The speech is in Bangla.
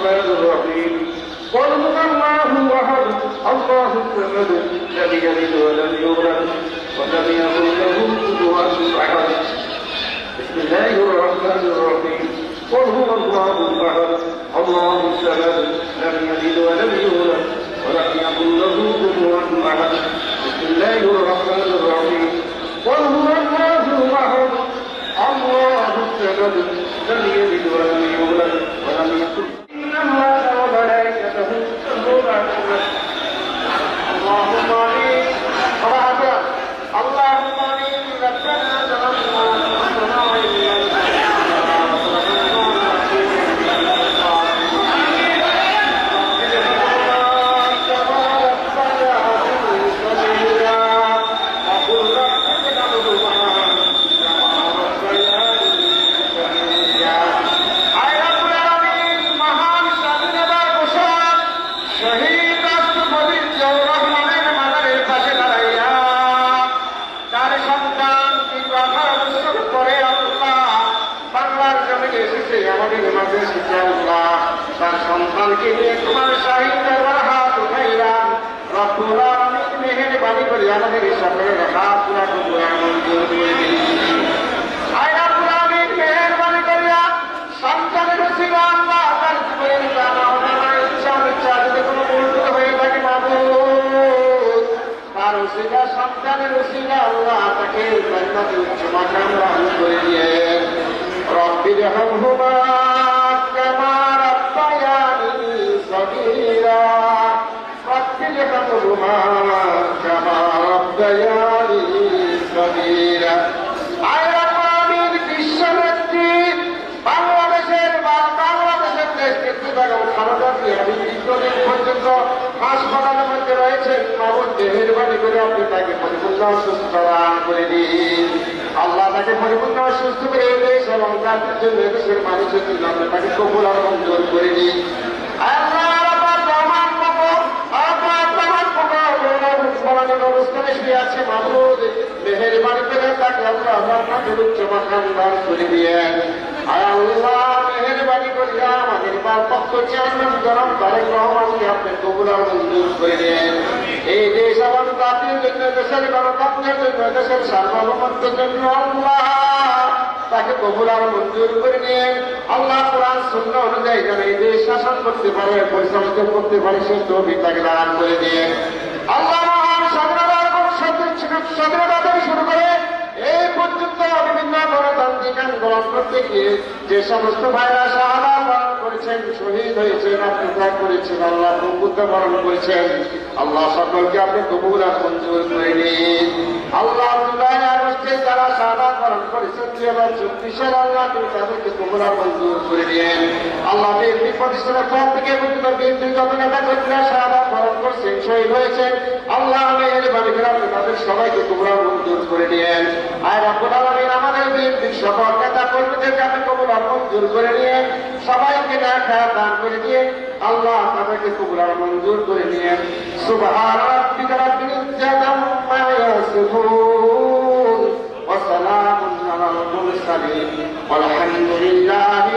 الرحمن الرحيم قل هو الله احد الله الصمد لم يلد ولم يولد ولم يكن له كفوا احد بسم الله الرحمن الرحيم قل هو الله احد الله الصمد لم يلد ولم يولد ولم يكن له كفوا احد بسم الله الرحمن الرحيم قل هو الله احد الله الصمد لم يلد ولم يولد ولم يكن ان الله وملائكته يصلون على النبي اللهم امين اللهم امين ربنا ظلمنا انفسنا وان لم তার সন্তানকে নিয়ে তোমার সাহিত্যের হাত উঠাইলাম রব্বুল আলামিন মেহেরবানি করে আমাদের সকলের হাত পুরা মঞ্জুর করে দিন। আয় রব্বুল আলামিন মেহেরবানি করিয়া সন্তানের উসিলা আল্লাহ তার জীবনের ইচ্ছা যদি কোনো মূল্য হয়ে থাকে মাবুদ তার উসিলা সন্তানের উসিলা আল্লাহ তাকে জান্নাতে উচ্চ মাকাম দান করে দিয়ে রব্বির হামহুমা কামা রাব্বায়ানি সগীরা রব্বির হামহুমা কামা রাব্বায়ানি সগীরা। আয় রব্বানির বিশ্বনেত্রী বাংলাদেশের নেতৃত্ব বেগম খালেদা জিয়া দীর্ঘদিন পর্যন্ত হাসপাতালের মধ্যে রয়েছেন মাবুদ মেহেরবানি করে আপনি তাকে পরিপূর্ণ সুস্থ দান করে দিন। আল্লাহ তাকে পরিপূর্ণ সুস্থ করে দেশ এবং জাতির জন্য দেশের মানুষের জন্য আপনি তাকে কবুল আর মঞ্জুর করে দিন। অবস্থানে শুয়ে আছে মাবুদ মেহেরবানি করে তাকে আল্লাহ উচ্চ মাকাম দান করে দিয়েন। আয় আল্লাহ মেহেরবানি করিয়া আমাদের ভারপ্রাপ্ত চেয়ারম্যান জনাব তারেক রহমানকে আপনি কবুল আর মঞ্জুর করে দেন। এই দেশ এবং জাতির জন্য দেশের গণতন্ত্রের জন্য দেশের সার্বভৌমত্বের জন্য আল্লাহ তাকে কবুল আর মঞ্জুর করে নিন। আল্লাহ কোরআন সুন্নাহ অনুযায়ী যেন এই দেশ শাসন করতে পারে পরিচালিত করতে পারে সে তৌফিক তাকে দান করে দিন। আল্লাহ মহান স্বাধীনতা এবং স্বাধীনতা থেকে শুরু করে এই পর্যন্ত বিভিন্ন গণতান্ত্রিক আন্দোলন করতে গিয়ে যে সমস্ত ভাইরা শাহাদাত বরণ করেছেন শহীদ হয়েছেন আত্মত্যাগ করেছেন আল্লাহ প্রভুত্ব বরণ করেছেন আল্লাহ সকলকে আপনি কবুল আর মঞ্জুর করে নিন। আল্লাহ জুলাই আগস্টে যারা শাহাদাত বরণ করেছেন 2024 আল্লাহ তুমি তাদেরকে কবুল আর মঞ্জুর করে নিন। আল্লাহ বিএনপি প্রতিষ্ঠানের পর থেকে পর্যন্ত বিএনপির যত নেতা কর্মীরা শাহাদাত বরণ করছেন শহীদ হয়েছেন আল্লাহ মেহেরবানি করে আপনি তাদের সবাইকে কবুল আর মঞ্জুর করে নিন। আয় রব্বুল আলামিন আমাদের বিএনপির সকল নেতা কর্মীদেরকে আপনি কবুল আর মঞ্জুর করে নিয়ে সবাইকে নেখায়াত দান করে দিয়ে আল্লাহ তাদেরকে কবুল আর মঞ্জুর করে নিয়ে সুবহান রাব্বিকা রাব্বিল ইজ্জাতি আম্মা ইয়াসিফুন ওয়া সালামুন আলাল মুরসালিন ওয়ালহামদুলিল্লাহি